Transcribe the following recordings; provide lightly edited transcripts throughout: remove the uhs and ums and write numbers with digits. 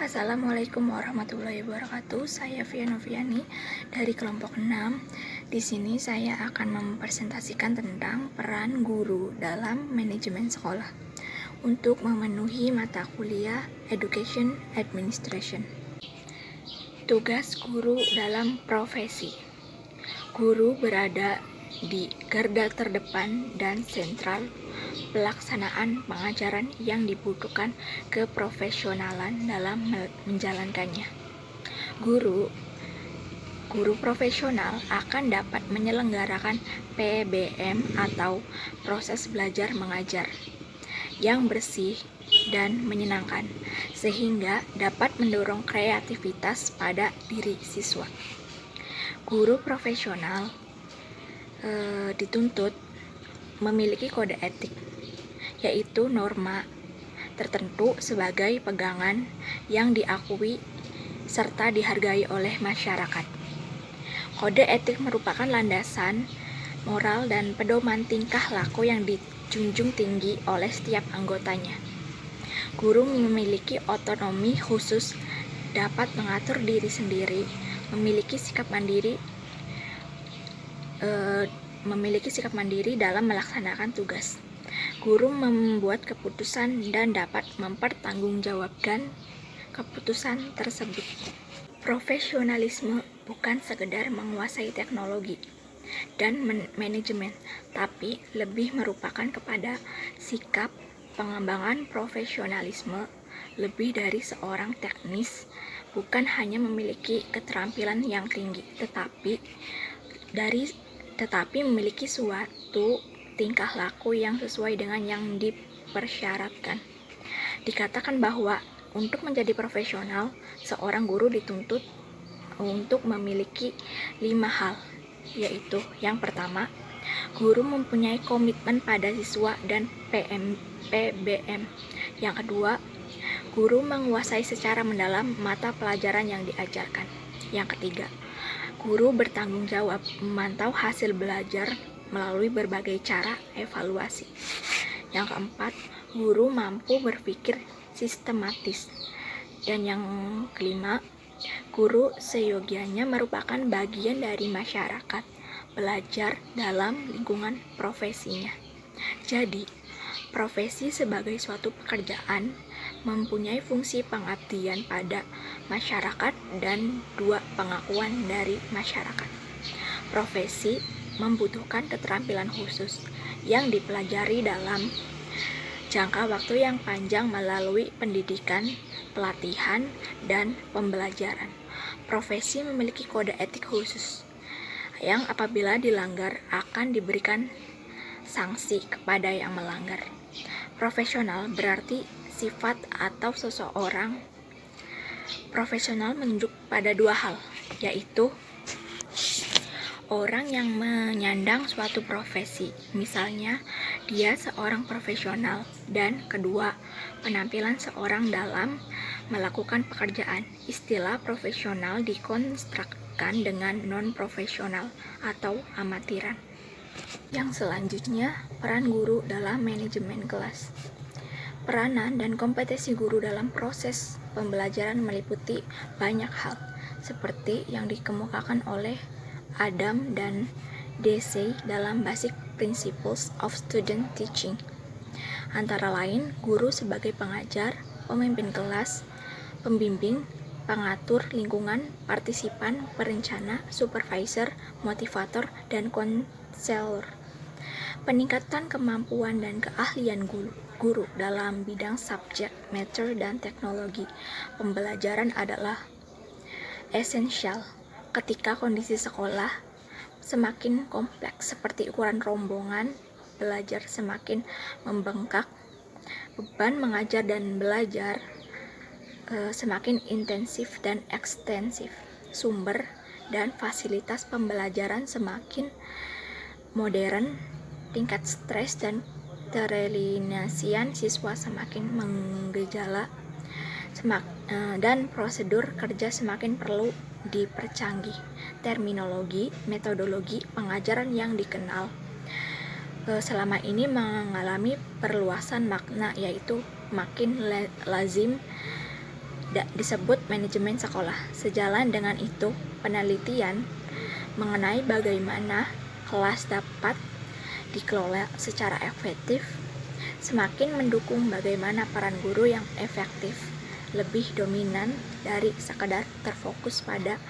Assalamualaikum warahmatullahi wabarakatuh. Saya Via Noviani dari kelompok 6. Di sini saya akan mempresentasikan tentang peran guru dalam manajemen sekolah untuk memenuhi mata kuliah Education Administration. Tugas guru dalam profesi. Guru berada di garda terdepan dan sentral pelaksanaan pengajaran yang dibutuhkan keprofesionalan dalam menjalankannya. Guru profesional akan dapat menyelenggarakan PBM atau proses belajar mengajar yang bersih dan menyenangkan, sehingga dapat mendorong kreativitas pada diri siswa. Guru profesional dituntut memiliki kode etik, yaitu norma tertentu sebagai pegangan yang diakui serta dihargai oleh masyarakat. Kode etik merupakan landasan moral dan pedoman tingkah laku yang dijunjung tinggi oleh setiap anggotanya. Guru memiliki otonomi khusus, dapat mengatur diri sendiri, memiliki sikap mandiri dalam melaksanakan tugas. Guru membuat keputusan dan dapat mempertanggungjawabkan keputusan tersebut. Profesionalisme bukan sekedar menguasai teknologi dan manajemen, tapi lebih merupakan kepada sikap pengembangan profesionalisme lebih dari seorang teknis, bukan hanya memiliki keterampilan yang tinggi, tetapi memiliki suatu tingkah laku yang sesuai dengan yang dipersyaratkan. Dikatakan bahwa untuk menjadi profesional, seorang guru dituntut untuk memiliki 5 hal, yaitu yang pertama, guru mempunyai komitmen pada siswa dan PBM. Yang kedua, guru menguasai secara mendalam mata pelajaran yang diajarkan. Yang ketiga, guru bertanggung jawab memantau hasil belajar melalui berbagai cara evaluasi. Yang keempat, guru mampu berpikir sistematis. Dan yang kelima, guru seyogianya merupakan bagian dari masyarakat, belajar dalam lingkungan profesinya. Jadi, profesi sebagai suatu pekerjaan mempunyai fungsi pengabdian pada masyarakat dan 2 pengakuan dari masyarakat. Profesi membutuhkan keterampilan khusus yang dipelajari dalam jangka waktu yang panjang melalui pendidikan, pelatihan, dan pembelajaran. Profesi memiliki kode etik khusus yang apabila dilanggar akan diberikan sanksi kepada yang melanggar. Profesional berarti sifat atau seseorang profesional menunjuk pada 2 hal, yaitu orang yang menyandang suatu profesi, misalnya dia seorang profesional, dan kedua, penampilan seorang dalam melakukan pekerjaan. Istilah profesional dikonstruksikan dengan non-profesional atau amatiran. Yang selanjutnya, peran guru dalam manajemen kelas. Peranan dan kompetensi guru dalam proses pembelajaran meliputi banyak hal, seperti yang dikemukakan oleh Adam dan Deci dalam Basic Principles of Student Teaching. Antara lain, guru sebagai pengajar, pemimpin kelas, pembimbing, pengatur lingkungan, partisipan, perencana, supervisor, motivator, dan konselor. Peningkatan kemampuan dan keahlian guru dalam bidang subjek, matter, dan teknologi pembelajaran adalah esensial ketika kondisi sekolah semakin kompleks seperti ukuran rombongan belajar semakin membengkak, beban mengajar dan belajar semakin intensif dan ekstensif, sumber dan fasilitas pembelajaran semakin modern, tingkat stres dan keterlinasian siswa semakin menggejala, dan prosedur kerja semakin perlu dipercanggih. Terminologi, metodologi pengajaran yang dikenal selama ini mengalami perluasan makna, yaitu makin lazim disebut manajemen sekolah. Sejalan dengan itu, penelitian mengenai bagaimana kelas dapat dikelola secara efektif semakin mendukung bagaimana peran guru yang efektif lebih dominan dari sekadar terfokus pada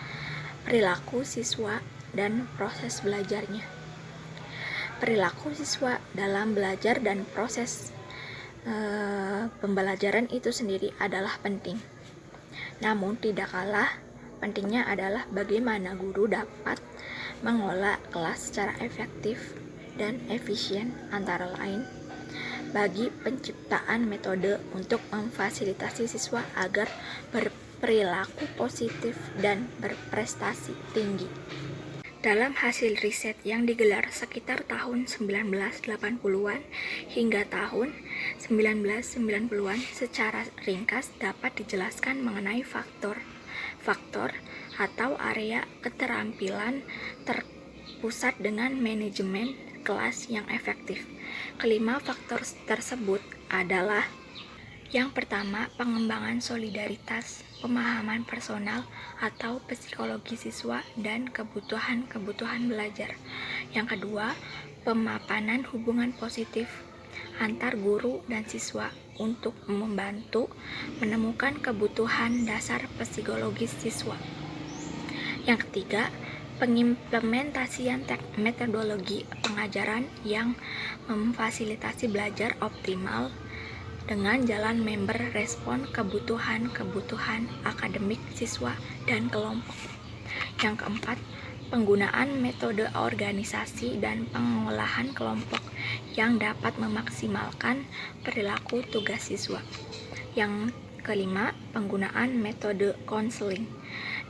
perilaku siswa dan proses belajarnya. Perilaku siswa dalam belajar dan proses pembelajaran itu sendiri adalah penting. Namun tidak kalah pentingnya adalah bagaimana guru dapat mengelola kelas secara efektif dan efisien, antara lain bagi penciptaan metode untuk memfasilitasi siswa agar berperilaku positif dan berprestasi tinggi. Dalam hasil riset yang digelar sekitar tahun 1980-an hingga tahun 1990-an, secara ringkas dapat dijelaskan mengenai faktor atau area keterampilan terpusat dengan manajemen kelas yang efektif. Kelima faktor tersebut adalah: yang pertama, pengembangan solidaritas, pemahaman personal atau psikologi siswa dan kebutuhan belajar. Yang kedua, pemapanan hubungan positif antar guru dan siswa untuk membantu menemukan kebutuhan dasar psikologis siswa. Yang ketiga, pengimplementasian metodologi pengajaran yang memfasilitasi belajar optimal dengan jalan member respon kebutuhan akademik siswa dan kelompok. Yang keempat, penggunaan metode organisasi dan pengolahan kelompok yang dapat memaksimalkan perilaku tugas siswa. Yang kelima, penggunaan metode konseling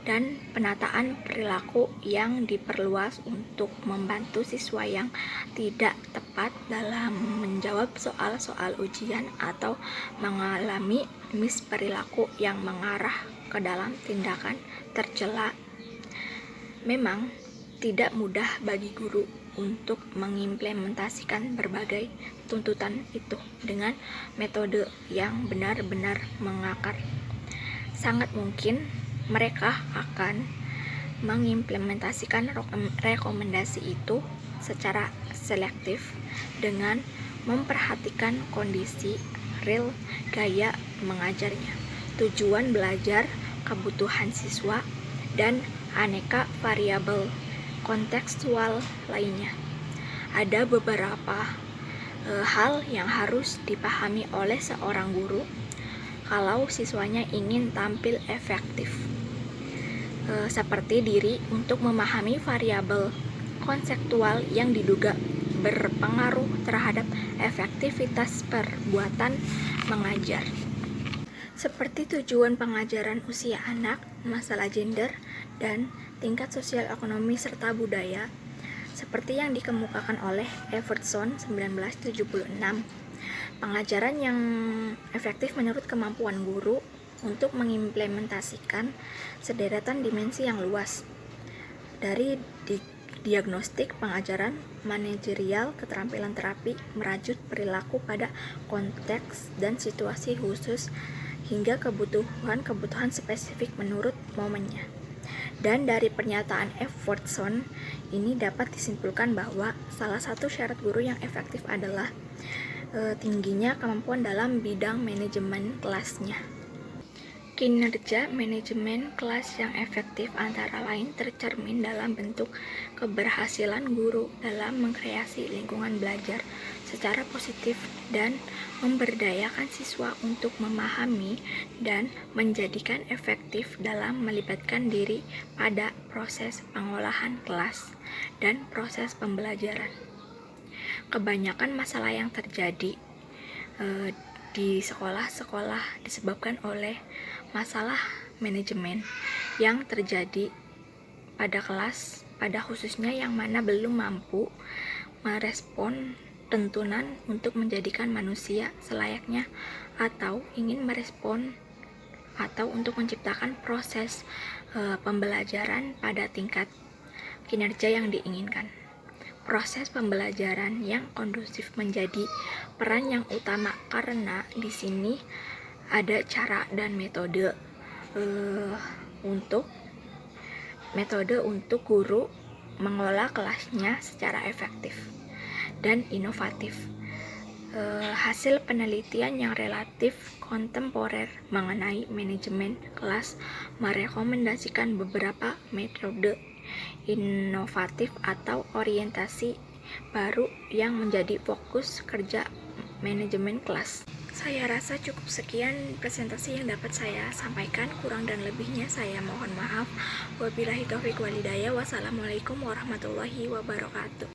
dan penataan perilaku yang diperluas untuk membantu siswa yang tidak tepat dalam menjawab soal-soal ujian atau mengalami misperilaku yang mengarah ke dalam tindakan tercela. Memang tidak mudah bagi guru untuk mengimplementasikan berbagai tuntutan itu dengan metode yang benar-benar mengakar. Sangat mungkin mereka akan mengimplementasikan rekomendasi itu secara selektif dengan memperhatikan kondisi real gaya mengajarnya, tujuan belajar, kebutuhan siswa, dan aneka variabel kontekstual lainnya. Ada beberapa hal yang harus dipahami oleh seorang guru kalau siswanya ingin tampil efektif, seperti diri untuk memahami variabel konseptual yang diduga berpengaruh terhadap efektivitas perbuatan mengajar, seperti tujuan pengajaran usia anak, masalah gender, dan tingkat sosial ekonomi serta budaya, seperti yang dikemukakan oleh Evertson 1976. Pengajaran yang efektif menurut kemampuan guru untuk mengimplementasikan sederetan dimensi yang luas, dari diagnostik pengajaran, manajerial, keterampilan terapi, merajut perilaku pada konteks dan situasi khusus, hingga kebutuhan spesifik menurut momennya. Dan dari pernyataan Evertson ini dapat disimpulkan bahwa salah satu syarat guru yang efektif adalah tingginya kemampuan dalam bidang manajemen kelasnya. Kinerja manajemen kelas yang efektif antara lain tercermin dalam bentuk keberhasilan guru dalam mengkreasi lingkungan belajar secara positif dan memberdayakan siswa untuk memahami dan menjadikan efektif dalam melibatkan diri pada proses pengolahan kelas dan proses pembelajaran. Kebanyakan masalah yang terjadi di sekolah-sekolah disebabkan oleh masalah manajemen yang terjadi pada kelas, pada khususnya yang mana belum mampu merespon tuntunan untuk menjadikan manusia selayaknya, atau ingin merespon atau untuk menciptakan proses pembelajaran pada tingkat kinerja yang diinginkan. Proses pembelajaran yang kondusif menjadi peran yang utama karena di sini ada cara dan metode untuk metode untuk guru mengelola kelasnya secara efektif dan inovatif. Hasil penelitian yang relatif kontemporer mengenai manajemen kelas merekomendasikan beberapa metode inovatif atau orientasi baru yang menjadi fokus kerja manajemen kelas. Saya rasa cukup sekian presentasi yang dapat saya sampaikan. Kurang dan lebihnya saya mohon maaf. Wabillahi taufiq walhidayah. Wassalamualaikum warahmatullahi wabarakatuh.